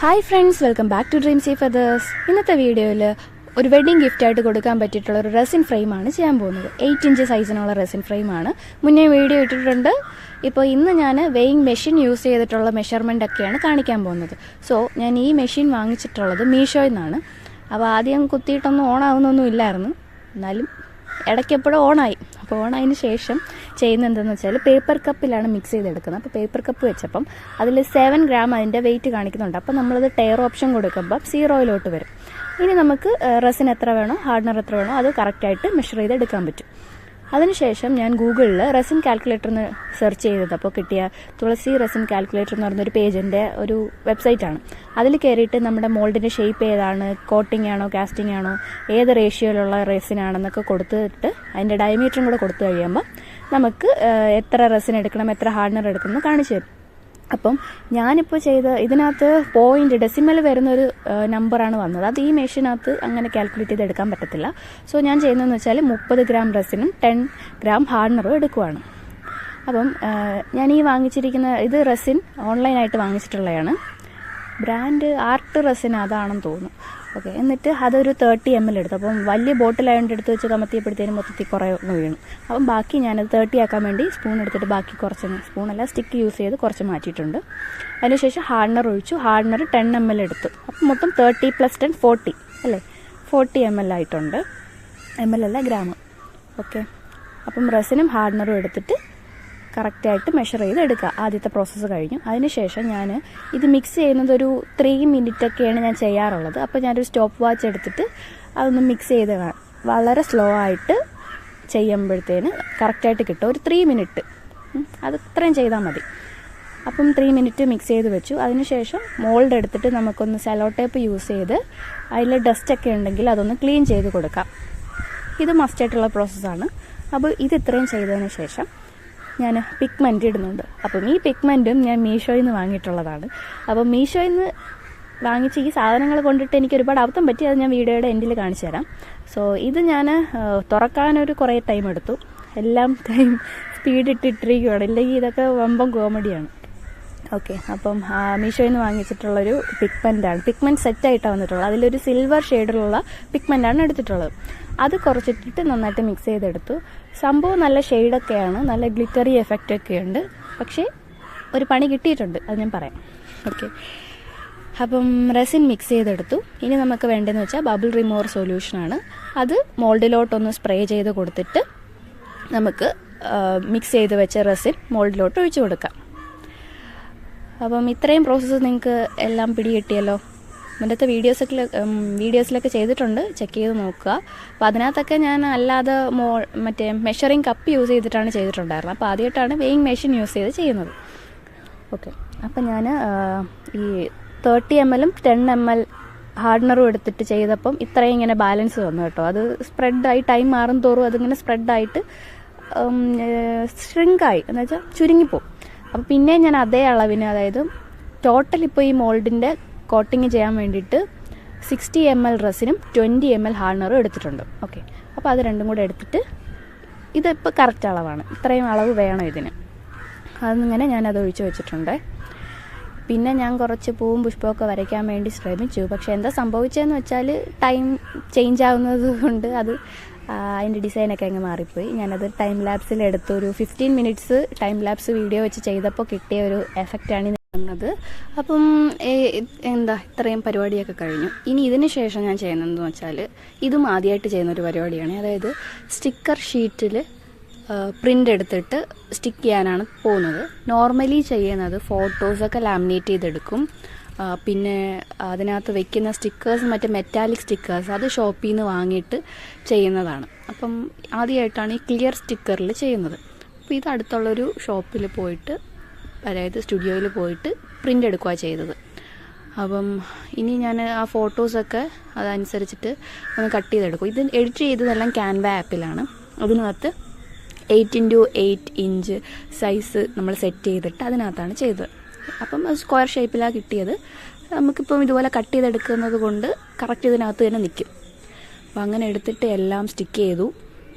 Hi friends, welcome back to Dreamsy Feathers. ഇന്നത്തെ വീഡിയോയിൽ ഒരു വെഡ്ഡിംഗ് ഗിഫ്റ്റായിട്ട് കൊടുക്കാൻ പറ്റിയിട്ടുള്ള ഒരു റെസിൻ ഫ്രെയിമാണ് ചെയ്യാൻ പോകുന്നത്. 8 ഇഞ്ച് സൈസിനുള്ള റെസിൻ ഫ്രെയിമാണ്. മുന്നേ വീഡിയോ ഇട്ടിട്ടുണ്ട്. ഇപ്പോൾ ഇന്ന് ഞാൻ വെയിങ് മെഷീൻ യൂസ് ചെയ്തിട്ടുള്ള മെഷർമെൻ്റ് ഒക്കെയാണ് കാണിക്കാൻ പോകുന്നത്. സോ ഞാൻ ഈ മെഷീൻ വാങ്ങിച്ചിട്ടുള്ളത് മീഷോയിൽ നിന്നാണ്. അപ്പോൾ ആദ്യം കുത്തിയിട്ടൊന്നും ഓണാവുന്നൊന്നും ഇല്ലായിരുന്നു, എന്നാലും ഇടയ്ക്കെപ്പോഴും ഓണായി. അപ്പോൾ ഓണായതിന് ശേഷം ചെയ്യുന്നത് എന്താണെന്ന് വെച്ചാൽ പേപ്പർ കപ്പിലാണ് മിക്സ് ചെയ്തെടുക്കുന്നത്. അപ്പോൾ പേപ്പർ കപ്പ് വെച്ചപ്പം അതിൽ 7 ഗ്രാം അതിൻ്റെ വെയിറ്റ് കാണിക്കുന്നുണ്ട്. അപ്പോൾ നമ്മളത് ടയർ ഓപ്ഷൻ കൊടുക്കുമ്പം 0 വരും. ഇനി നമുക്ക് റെസിൻ എത്ര വേണോ, ഹാർഡ്നർ എത്ര വേണോ അത് കറക്റ്റായിട്ട് മെഷർ ചെയ്തെടുക്കാൻ പറ്റും. അതിനുശേഷം ഞാൻ ഗൂഗിളിൽ റെസിൻ കാൽക്കുലേറ്റർ എന്ന് സെർച്ച് ചെയ്തത്. അപ്പോൾ കിട്ടിയ തുളസി റെസിൻ കാൽക്കുലേറ്റർ എന്ന് പറയുന്നൊരു പേജിൻ്റെ ഒരു വെബ്സൈറ്റാണ്. അതിൽ കയറിയിട്ട് നമ്മുടെ മോൾഡിൻ്റെ ഷേപ്പ് ഏതാണ്, കോട്ടിംഗ് ആണോ കാസ്റ്റിംഗ് ആണോ, ഏത് റേഷ്യോയിലുള്ള റെസിൻ ആണെന്നൊക്കെ കൊടുത്തിട്ട് അതിൻ്റെ ഡയമീറ്ററും കൂടെ കൊടുത്തു കഴിയുമ്പോൾ നമുക്ക് എത്ര റെസിൻ എടുക്കണം, എത്ര ഹാർഡ്നർ എടുക്കണം കാണിച്ചു തരും. അപ്പം ഞാനിപ്പോൾ ചെയ്ത ഇതിനകത്ത് ഡെസിമൽ വരുന്നൊരു നമ്പറാണ് വന്നത്. അത് ഈ മെഷീനകത്ത് അങ്ങനെ കാൽക്കുലേറ്റ് ചെയ്തെടുക്കാൻ പറ്റത്തില്ല. സോ ഞാൻ ചെയ്യുന്നതെന്ന് വെച്ചാൽ 30 ഗ്രാം റെസിനും 10 ഗ്രാം ഹാർഡ്നറും എടുക്കുവാണ്. അപ്പം ഞാൻ ഈ വാങ്ങിച്ചിരിക്കുന്ന ഇത് റെസിൻ ഓൺലൈനായിട്ട് വാങ്ങിച്ചിട്ടുള്ളതാണ്. ബ്രാൻഡ് ആർട്ട് റെസിൻ അതാണെന്ന് തോന്നുന്നു. ഓക്കെ, എന്നിട്ട് അതൊരു 30 ml എടുത്തു. അപ്പം വലിയ ബോട്ടിലായതുകൊണ്ട് എടുത്ത് വെച്ച് കമത്തിയപ്പോഴത്തേനും മൊത്തത്തിൽ കുറേ വീണു. അപ്പം ബാക്കി ഞാനത് 30 ആക്കാൻ വേണ്ടി സ്പൂൺ എടുത്തിട്ട് ബാക്കി കുറച്ച് സ്പൂണല്ല സ്റ്റിക്ക് യൂസ് ചെയ്ത് കുറച്ച് മാറ്റിയിട്ടുണ്ട്. അതിനുശേഷം ഹാർഡ്നർ ഒഴിച്ചു. ഹാർഡ്നർ 10 ml എടുത്തു. അപ്പം മൊത്തം 30 + 10 40 അല്ലേ, 40 ml ആയിട്ടുണ്ട്. ml അല്ല, ഗ്രാം. ഓക്കെ, അപ്പം റെസിനും ഹാർഡ്നറും എടുത്തിട്ട് കറക്റ്റായിട്ട് മെഷർ ചെയ്ത് എടുക്കുക. ആദ്യത്തെ പ്രോസസ്സ് കഴിഞ്ഞു. അതിനുശേഷം ഞാൻ ഇത് മിക്സ് ചെയ്യുന്നത് ഒരു 3 മിനിറ്റൊക്കെയാണ് ഞാൻ ചെയ്യാറുള്ളത്. അപ്പോൾ ഞാനൊരു സ്റ്റോപ്പ് വാച്ച് എടുത്തിട്ട് അതൊന്ന് മിക്സ് ചെയ്ത് വളരെ സ്ലോ ആയിട്ട് ചെയ്യുമ്പോഴത്തേന് കറക്റ്റായിട്ട് കിട്ടും. ഒരു 3 മിനിറ്റ് അത് ഇത്രയും ചെയ്താൽ മതി. അപ്പം 3 മിനിറ്റ് മിക്സ് ചെയ്ത് വെച്ചു. അതിനുശേഷം മോൾഡ് എടുത്തിട്ട് നമുക്കൊന്ന് സെലോ ടേപ്പ് യൂസ് ചെയ്ത് അതിൽ ഡസ്റ്റൊക്കെ ഉണ്ടെങ്കിൽ അതൊന്ന് ക്ലീൻ ചെയ്ത് കൊടുക്കാം. ഇത് മസ്റ്റായിട്ടുള്ള പ്രോസസ്സാണ്. അപ്പോൾ ഇത് ഇത്രയും ചെയ്തതിന് ശേഷം ഞാൻ പിഗ്മെൻറ്റ് ഇടുന്നുണ്ട്. അപ്പം ഈ പിഗ്മെൻറ്റും ഞാൻ മീഷോയിൽ നിന്ന് വാങ്ങിയിട്ടുള്ളതാണ്. അപ്പം മീഷോയിൽ നിന്ന് വാങ്ങിച്ച് ഈ സാധനങ്ങൾ കൊണ്ടിട്ട് എനിക്ക് ഒരുപാട് അബദ്ധം പറ്റി. അത് ഞാൻ വീഡിയോയുടെ എൻഡിൽ കാണിച്ചു തരാം. സോ ഇത് ഞാൻ തുറക്കാനൊരു കുറേ ടൈം എടുത്തു. എല്ലാം ടൈം സ്പീഡ് ഇട്ടിട്ടിരിക്കുകയാണ്, ഇല്ലെങ്കിൽ ഇതൊക്കെ വമ്പം കോമഡിയാണ്. ഓക്കെ, അപ്പം മീഷോയിൽ നിന്ന് വാങ്ങിച്ചിട്ടുള്ളൊരു പിഗ്മെൻറ്റാണ്. പിഗ്മെൻറ്റ് സെറ്റായിട്ടാണ് വന്നിട്ടുള്ളത്. അതിലൊരു സിൽവർ ഷെയ്ഡിലുള്ള പിഗ്മെൻറ്റാണ് എടുത്തിട്ടുള്ളത്. അത് കുറച്ചിട്ടിട്ട് നന്നായിട്ട് മിക്സ് ചെയ്തെടുത്തു. സംഭവം നല്ല ഷെയ്ഡൊക്കെയാണ്, നല്ല ഗ്ലിറ്ററി എഫക്റ്റൊക്കെ ഉണ്ട്. പക്ഷേ ഒരു പണി കിട്ടിയിട്ടുണ്ട്, അത് ഞാൻ പറയാം. ഓക്കെ, അപ്പം റെസിൻ മിക്സ് ചെയ്തെടുത്തു. ഇനി നമുക്ക് വേണ്ടതെന്ന് വെച്ചാൽ ബബിൾ റിമൂവർ സൊല്യൂഷനാണ്. അത് മോൾഡിലോട്ടൊന്ന് സ്പ്രേ ചെയ്ത് കൊടുത്തിട്ട് നമുക്ക് മിക്സ് ചെയ്ത് വെച്ച റെസിൻ മോൾഡിലോട്ട് ഒഴിച്ചു കൊടുക്കാം. അപ്പം ഇത്രയും പ്രോസസ്സ് നിങ്ങൾക്ക് എല്ലാം പിടികിട്ടിയല്ലോ. മുന്നത്തെ വീഡിയോസിലൊക്കെ ചെയ്തിട്ടുണ്ട്, ചെക്ക് ചെയ്ത് നോക്കുക. അപ്പോൾ അതിനകത്തൊക്കെ ഞാൻ അല്ലാതെ മറ്റേ മെഷറിങ് കപ്പ് യൂസ് ചെയ്തിട്ടാണ് ചെയ്തിട്ടുണ്ടായിരുന്നത്. അപ്പോൾ ആദ്യമായിട്ടാണ് വെയിങ് മെഷീൻ യൂസ് ചെയ്ത് ചെയ്യുന്നത്. ഓക്കെ, അപ്പം ഞാൻ ഈ 30 ml 10 ml ഹാർഡ്നറും എടുത്തിട്ട് ചെയ്തപ്പം ഇത്രയും ഇങ്ങനെ ബാലൻസ് വന്നു കേട്ടോ. അത് സ്പ്രെഡായി ടൈം മാറും തോറും അതിങ്ങനെ സ്പ്രെഡായിട്ട് ഷ്രിങ്കായി എന്ന് വെച്ചാൽ ചുരുങ്ങിപ്പോവും. അപ്പം പിന്നെ ഞാൻ അതേ അളവിന്, അതായത് ടോട്ടൽ ഇപ്പോൾ ഈ മോൾഡിൻ്റെ കോട്ടിങ് ചെയ്യാൻ വേണ്ടിയിട്ട് 60 ml റെസിനും 20 ml ഹാർഡ്നറും എടുത്തിട്ടുണ്ട്. ഓക്കെ, അപ്പോൾ അത് രണ്ടും കൂടെ എടുത്തിട്ട് ഇതിപ്പോൾ കറക്റ്റ് അളവാണ്, ഇത്രയും അളവ് വേണം ഇതിന്. അതിങ്ങനെ ഞാനത് ഒഴിച്ച് വെച്ചിട്ടുണ്ട്. പിന്നെ ഞാൻ കുറച്ച് പൂവും പുഷ്പമൊക്കെ വരയ്ക്കാൻ വേണ്ടി ശ്രമിച്ചു. പക്ഷേ എന്താ സംഭവിച്ചതെന്ന് വെച്ചാൽ ടൈം ചേഞ്ച് ആവുന്നത് കൊണ്ട് അത് അതിൻ്റെ ഡിസൈനൊക്കെ അങ്ങ് മാറിപ്പോയി. ഞാനത് ടൈം ലാപ്സിൽ എടുത്തു. ഒരു 15 മിനിറ്റ്സ് ടൈം ലാപ്സ് വീഡിയോ വെച്ച് ചെയ്തപ്പോൾ കിട്ടിയ ഒരു എഫക്റ്റാണ് ഇത്. അപ്പം ഇത്രയും പരിപാടിയൊക്കെ കഴിഞ്ഞു. ഇനി ഇതിന് ശേഷം ഞാൻ ചെയ്യുന്നതെന്ന് വെച്ചാൽ ഇതും ആദ്യമായിട്ട് ചെയ്യുന്നൊരു പരിപാടിയാണ്. അതായത് സ്റ്റിക്കർ ഷീറ്റിൽ പ്രിൻ്റ് എടുത്തിട്ട് സ്റ്റിക്ക് ചെയ്യാനാണ് പോകുന്നത്. നോർമലി ചെയ്യുന്നത് ഫോട്ടോസൊക്കെ ലാമിനേറ്റ് ചെയ്തെടുക്കും. പിന്നെ അതിനകത്ത് വെക്കുന്ന സ്റ്റിക്കേഴ്സ് മറ്റേ മെറ്റാലിക് സ്റ്റിക്കേഴ്സ് അത് ഷോപ്പിൽ നിന്ന് വാങ്ങിയിട്ട് ചെയ്യുന്നതാണ്. അപ്പം ആദ്യമായിട്ടാണ് ഈ ക്ലിയർ സ്റ്റിക്കറിൽ ചെയ്യുന്നത്. അപ്പോൾ ഇത് അടുത്തുള്ളൊരു ഷോപ്പിൽ പോയിട്ട്, അതായത് സ്റ്റുഡിയോയിൽ പോയിട്ട് പ്രിൻ്റ് എടുക്കുക ചെയ്തത്. അപ്പം ഇനി ഞാൻ ആ ഫോട്ടോസൊക്കെ അതനുസരിച്ചിട്ട് ഒന്ന് കട്ട് ചെയ്തെടുക്കും. ഇത് എഡിറ്റ് ചെയ്തതെല്ലാം ക്യാൻവ ആപ്പിലാണ്. അതിനകത്ത് 8x8 ഇഞ്ച് സൈസ് നമ്മൾ സെറ്റ് ചെയ്തിട്ട് അതിനകത്താണ് ചെയ്തത്. അപ്പം അത് സ്ക്വയർ ഷേപ്പിലാണ് കിട്ടിയത്. നമുക്കിപ്പം ഇതുപോലെ കട്ട് ചെയ്തെടുക്കുന്നത് കൊണ്ട് കറക്റ്റ് ഇതിനകത്ത് തന്നെ നിൽക്കും. അപ്പം അങ്ങനെ എടുത്തിട്ട് എല്ലാം സ്റ്റിക്ക് ചെയ്തു.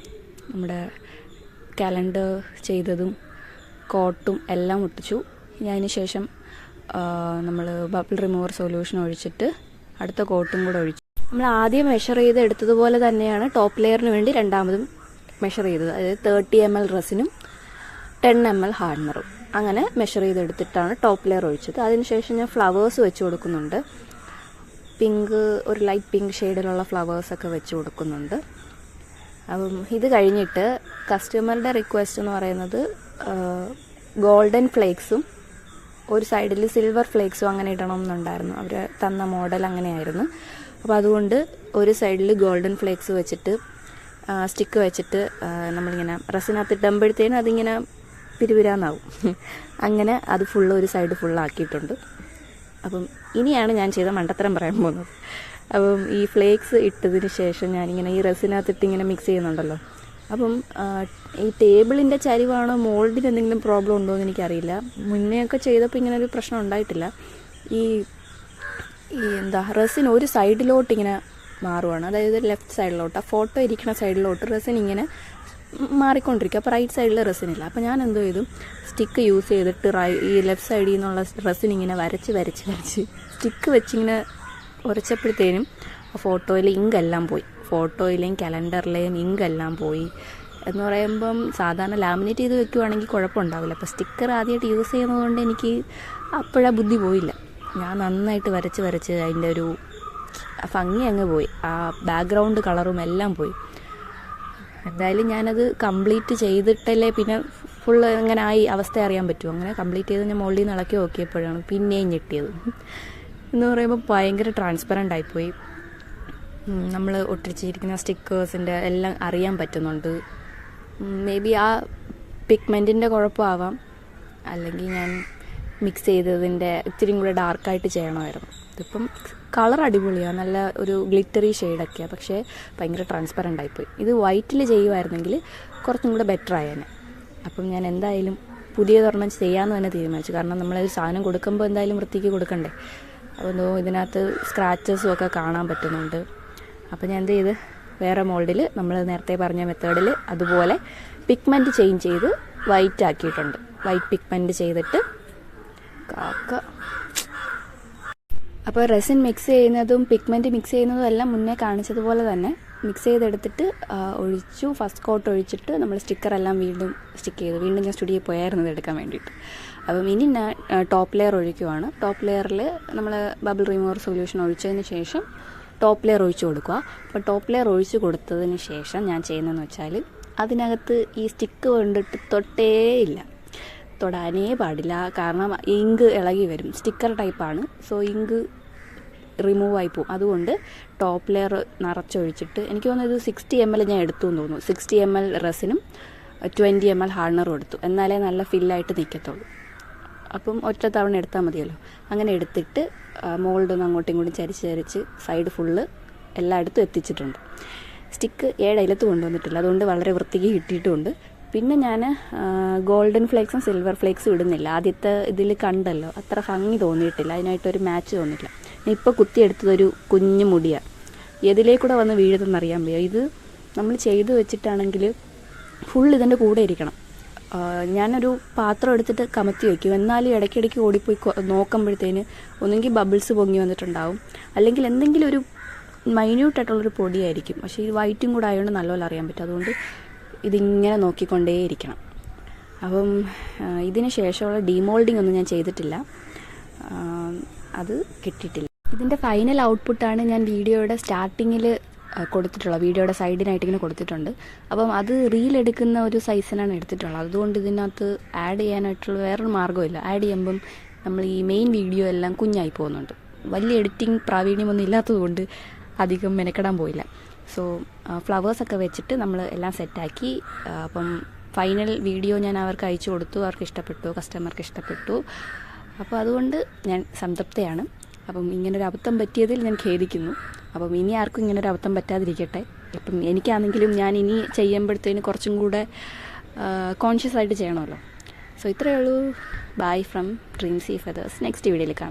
നമ്മുടെ കാലണ്ടർ ചെയ്തതും കോട്ടും എല്ലാം ഒട്ടിച്ചു. അതിന് ശേഷം നമ്മൾ ബബിൾ റിമൂവർ സൊല്യൂഷൻ ഒഴിച്ചിട്ട് അടുത്ത കോട്ടും കൂടെ ഒഴിച്ചു. നമ്മൾ ആദ്യം മെഷർ ചെയ്ത് എടുത്തതുപോലെ തന്നെയാണ് ടോപ്പ് ലെയറിന് വേണ്ടി രണ്ടാമതും മെഷർ ചെയ്തത്. അതായത് 30 ml റെസിനും 10 ml ഹാർഡനറും അങ്ങനെ മെഷർ ചെയ്തെടുത്തിട്ടാണ് ടോപ്പ് ലെയർ ഒഴിച്ചത്. അതിനുശേഷം ഞാൻ ഫ്ലവേഴ്സ് വെച്ച് കൊടുക്കുന്നുണ്ട്. പിങ്ക്, ഒരു ലൈറ്റ് പിങ്ക് ഷെയ്ഡിലുള്ള ഫ്ലവേഴ്സൊക്കെ വെച്ച് കൊടുക്കുന്നുണ്ട്. അപ്പം ഇത് കഴിഞ്ഞിട്ട് കസ്റ്റമറുടെ റിക്വസ്റ്റ് എന്ന് പറയുന്നത് ഗോൾഡൻ ഫ്ലേക്സും ഒരു സൈഡിൽ സിൽവർ ഫ്ലേക്സും അങ്ങനെ ഇടണം എന്നുണ്ടായിരുന്നു. അവർ തന്ന മോഡൽ അങ്ങനെയായിരുന്നു. അപ്പോൾ അതുകൊണ്ട് ഒരു സൈഡിൽ ഗോൾഡൻ ഫ്ലേക്സ് വെച്ചിട്ട് സ്റ്റിക്ക് വെച്ചിട്ട് നമ്മളിങ്ങനെ റസിനകത്ത് ഇടുമ്പോഴത്തേനും അതിങ്ങനെ പിരിവിരാന്നാവും. അങ്ങനെ അത് ഫുള്ള് ഒരു സൈഡ് ഫുള്ളാക്കിയിട്ടുണ്ട്. അപ്പം ഇനിയാണ് ഞാൻ ചെയ്ത മണ്ടത്തരം പറയാൻ പോകുന്നത്. അപ്പം ഈ ഫ്ലേക്സ് ഇട്ടതിന് ശേഷം ഞാനിങ്ങനെ ഈ റസിനകത്തിട്ട് ഇങ്ങനെ മിക്സ് ചെയ്യുന്നുണ്ടല്ലോ. അപ്പം ഈ ടേബിളിൻ്റെ ചരിവാണോ മോൾഡിന് എന്തെങ്കിലും പ്രോബ്ലം ഉണ്ടോ എന്ന് എനിക്കറിയില്ല. മുന്നെയൊക്കെ ചെയ്തപ്പോൾ ഇങ്ങനെ ഒരു പ്രശ്നം ഉണ്ടായിട്ടില്ല. ഈ റസിൻ ഒരു സൈഡിലോട്ട് ഇങ്ങനെ മാറുവാണ്. അതായത് ലെഫ്റ്റ് സൈഡിലോട്ട്, ആ ഫോട്ടോ ഇരിക്കുന്ന സൈഡിലോട്ട് റസിൻ ഇങ്ങനെ മാറിക്കൊണ്ടിരിക്കുക. അപ്പോൾ റൈറ്റ് സൈഡിൽ റസിനില്ല. അപ്പോൾ ഞാൻ എന്തോ ചെയ്തു, സ്റ്റിക്ക് യൂസ് ചെയ്തിട്ട് ഈ ലെഫ്റ്റ് സൈഡിൽ നിന്നുള്ള റസിൻ ഇങ്ങനെ വരച്ച് സ്റ്റിക്ക് വെച്ചിങ്ങനെ ഉരച്ചപ്പോഴത്തേനും ഫോട്ടോയിൽ ഇങ്കെല്ലാം പോയി. ഫോട്ടോയിലെയും കലണ്ടറിലെയും ഇങ്കെല്ലാം പോയി. എന്ന് പറയുമ്പം സാധാരണ ലാമിനേറ്റ് ചെയ്ത് വെക്കുവാണെങ്കിൽ കുഴപ്പമുണ്ടാവില്ല. അപ്പോൾ സ്റ്റിക്കർ ആദ്യമായിട്ട് യൂസ് ചെയ്യുന്നതുകൊണ്ട് എനിക്ക് അപ്പോഴാ ബുദ്ധി പോയില്ല. ഞാൻ നന്നായിട്ട് വരച്ച് അതിൻ്റെ ഒരു ഭംഗി അങ്ങ് പോയി. ആ ബാക്ക്ഗ്രൗണ്ട് കളറും എല്ലാം പോയി. എന്തായാലും ഞാനത് കംപ്ലീറ്റ് ചെയ്തിട്ടല്ലേ പിന്നെ ഫുള്ള് എങ്ങനെ ആയി അവസ്ഥ അറിയാൻ പറ്റുമോ. അങ്ങനെ കംപ്ലീറ്റ് ചെയ്ത് ഞാൻ മോളിൽ നിന്ന് ഇളക്കി നോക്കിയപ്പോഴാണ് പിന്നെയും ഞെട്ടിയത്. എന്ന് പറയുമ്പോൾ ഭയങ്കര ട്രാൻസ്പെറൻ്റ് ആയിപ്പോയി. നമ്മൾ ഒട്ടിച്ചിരിക്കുന്ന സ്റ്റിക്കേഴ്സിൻ്റെ എല്ലാം അറിയാൻ പറ്റുന്നുണ്ട്. മേ ബി ആ പിഗ്മെൻറ്റിൻ്റെ കുഴപ്പമാവാം, അല്ലെങ്കിൽ ഞാൻ മിക്സ് ചെയ്തതിൻ്റെ ഇത്തിരി കൂടെ ഡാർക്കായിട്ട് ചെയ്യണമായിരുന്നു. ഇതിപ്പം കളർ അടിപൊളിയാണ്, നല്ല ഒരു ഗ്ലിറ്ററി ഷെയ്ഡൊക്കെയാണ്, പക്ഷേ ഭയങ്കര ട്രാൻസ്പെറൻ്റ് ആയിപ്പോയി. ഇത് വൈറ്റിൽ ചെയ്യുമായിരുന്നെങ്കിൽ കുറച്ചും കൂടെ ബെറ്റർ ആയേനെ. അപ്പം ഞാൻ എന്തായാലും പുതിയതൊരെണ്ണം ചെയ്യാമെന്ന് തന്നെ തീരുമാനിച്ചു. കാരണം നമ്മളൊരു സാധനം കൊടുക്കുമ്പോൾ എന്തായാലും വൃത്തിക്ക് കൊടുക്കണ്ടേ. അപ്പോൾ ഇതിനകത്ത് സ്ക്രാച്ചസും ഒക്കെ കാണാൻ പറ്റുന്നുണ്ട്. അപ്പോൾ ഞാൻ എന്ത് ചെയ്ത് വേറെ മോൾഡിൽ നമ്മൾ നേരത്തെ പറഞ്ഞ മെത്തേഡിൽ അതുപോലെ പിഗ്മെൻറ്റ് ചേഞ്ച് ചെയ്ത് വൈറ്റ് ആക്കിയിട്ടുണ്ട്. വൈറ്റ് പിഗ്മെൻറ്റ് ചെയ്തിട്ട് അപ്പോൾ റെസിൻ മിക്സ് ചെയ്യുന്നതും പിഗ്മെൻറ്റ് മിക്സ് ചെയ്യുന്നതും എല്ലാം മുന്നേ കാണിച്ചതുപോലെ തന്നെ മിക്സ് ചെയ്തെടുത്തിട്ട് ഒഴിച്ചു. ഫസ്റ്റ് കോട്ട് ഒഴിച്ചിട്ട് നമ്മൾ സ്റ്റിക്കറെല്ലാം വീണ്ടും സ്റ്റിക്ക് ചെയ്തു. വീണ്ടും ഞാൻ സ്റ്റുഡിയോയിൽ പോയായിരുന്നു ഇതെടുക്കാൻ വേണ്ടിയിട്ട്. അപ്പം ഇനി ഞാൻ ടോപ്പ് ലെയർ ഒഴിക്കുവാണ്. ടോപ്പ് ലെയറിൽ നമ്മൾ ബബിൾ റിമൂവർ സൊല്യൂഷൻ ഒഴിച്ചതിന് ശേഷം ടോപ്പ് ലെയർ ഒഴിച്ചു കൊടുക്കുക. അപ്പോൾ ടോപ്പ് ലെയർ ഒഴിച്ച് കൊടുത്തതിന് ശേഷം ഞാൻ ചെയ്യുന്നതെന്ന് വെച്ചാൽ അതിനകത്ത് ഈ സ്റ്റിക്ക് കൊണ്ടിട്ട് തൊടാനേ പാടില്ല. കാരണം ഇങ്ക് ഇളകി വരും. സ്റ്റിക്കർ ടൈപ്പാണ്. സോ ഇങ്ക് റിമൂവ് ആയി പോകും. അതുകൊണ്ട് ടോപ്പ് ലെയർ നിറച്ചൊഴിച്ചിട്ട് എനിക്ക് തോന്നുന്നത് 60 ml ഞാൻ എടുത്തു എന്ന് തോന്നുന്നു. 60 ml റസിനും 20 ml ഹാർഡനറും എടുത്തു. എന്നാലേ നല്ല ഫില്ലായിട്ട് നിൽക്കത്തുള്ളൂ. അപ്പം ഒറ്റ തവണ എടുത്താൽ മതിയല്ലോ. അങ്ങനെ എടുത്തിട്ട് മോൾഡൊന്ന് അങ്ങോട്ടും ഇങ്ങോട്ടും ചരിച്ച് സൈഡ് ഫുള്ള് എല്ലായിടത്തും എത്തിച്ചിട്ടുണ്ട്. സ്റ്റിക്ക് ഏഴയിലത്ത് കൊണ്ടുവന്നിട്ടില്ല. അതുകൊണ്ട് വളരെ വൃത്തിക്ക് കിട്ടിയിട്ടുമുണ്ട്. പിന്നെ ഞാൻ ഗോൾഡൻ ഫ്ലേക്സും സിൽവർ ഫ്ലേക്സും ഇടുന്നില്ല. ആദ്യത്തെ ഇതിൽ കണ്ടല്ലോ, അത്ര ഭംഗി തോന്നിയിട്ടില്ല. അതിനായിട്ടൊരു മാച്ച് തോന്നിയില്ല. ഇപ്പോൾ കുത്തിയെടുത്തതൊരു കുഞ്ഞു മുടിയാണ്. എതിലേക്കൂടെ വന്ന് വീഴുന്നറിയാൻ വയ്യ. ഇത് നമ്മൾ ചെയ്ത് വെച്ചിട്ടാണെങ്കിൽ ഫുൾ ഇതിൻ്റെ കൂടെ ഇരിക്കണം. ഞാനൊരു പാത്രം എടുത്തിട്ട് കമത്തി വയ്ക്കും. എന്നാലും ഇടയ്ക്കിടയ്ക്ക് ഓടിപ്പോയി നോക്കുമ്പോഴത്തേന് ഒന്നെങ്കിൽ ബബിൾസ് പൊങ്ങി വന്നിട്ടുണ്ടാവും, അല്ലെങ്കിൽ എന്തെങ്കിലും ഒരു മൈന്യൂട്ടായിട്ടുള്ളൊരു പൊടിയായിരിക്കും. പക്ഷേ ഇത് വൈറ്റും കൂടെ ആയതുകൊണ്ട് നല്ലപോലെ അറിയാൻ പറ്റും. അതുകൊണ്ട് ഇതിങ്ങനെ നോക്കിക്കൊണ്ടേയിരിക്കണം. അപ്പം ഇതിന് ശേഷമുള്ള ഡീമോൾഡിംഗ് ഒന്നും ഞാൻ ചെയ്തിട്ടില്ല. അത് കിട്ടിയിട്ടില്ല. ഇതിൻ്റെ ഫൈനൽ ഔട്ട്പുട്ടാണ് ഞാൻ വീഡിയോയുടെ സ്റ്റാർട്ടിങ്ങിൽ കൊടുത്തിട്ടുള്ളത്. വീഡിയോയുടെ സൈഡിനായിട്ട് ഇങ്ങനെ കൊടുത്തിട്ടുണ്ട്. അപ്പം അത് റീലെടുക്കുന്ന ഒരു സൈസിനാണ് എടുത്തിട്ടുള്ളത്. അതുകൊണ്ട് ഇതിനകത്ത് ആഡ് ചെയ്യാനായിട്ടുള്ള വേറൊരു മാർഗ്ഗമില്ല. ആഡ് ചെയ്യുമ്പം നമ്മൾ ഈ മെയിൻ വീഡിയോ എല്ലാം കുഞ്ഞായി പോകുന്നുണ്ട്. വലിയ എഡിറ്റിംഗ് പ്രാവീണ്യമൊന്നും ഇല്ലാത്തതുകൊണ്ട് അധികം മെനക്കെടാൻ പോയില്ല. സോ ഫ്ലവേഴ്സൊക്കെ വെച്ചിട്ട് നമ്മൾ എല്ലാം സെറ്റാക്കി. അപ്പം ഫൈനൽ വീഡിയോ ഞാൻ അവർക്ക് അയച്ചു കൊടുത്തു. അവർക്ക് ഇഷ്ടപ്പെട്ടു, കസ്റ്റമർക്ക് ഇഷ്ടപ്പെട്ടു. അപ്പോൾ അതുകൊണ്ട് ഞാൻ സംതൃപ്തയാണ്. അപ്പം ഇങ്ങനൊരു അബദ്ധം പറ്റിയതിൽ ഞാൻ ഖേദിക്കുന്നു. അപ്പം ഇനി ആർക്കും ഇങ്ങനൊരു അബദ്ധം പറ്റാതിരിക്കട്ടെ. ഇപ്പം എനിക്കാണെങ്കിലും ഞാൻ ഇനി ചെയ്യുമ്പോഴത്തേന് കുറച്ചും കൂടെ കോൺഷ്യസ് ആയിട്ട് ചെയ്യണമല്ലോ. സോ ഇത്രയേ ഉള്ളൂ. Bye from Dreamsy Feathers. Next വീഡിയോയിൽ കാണാം.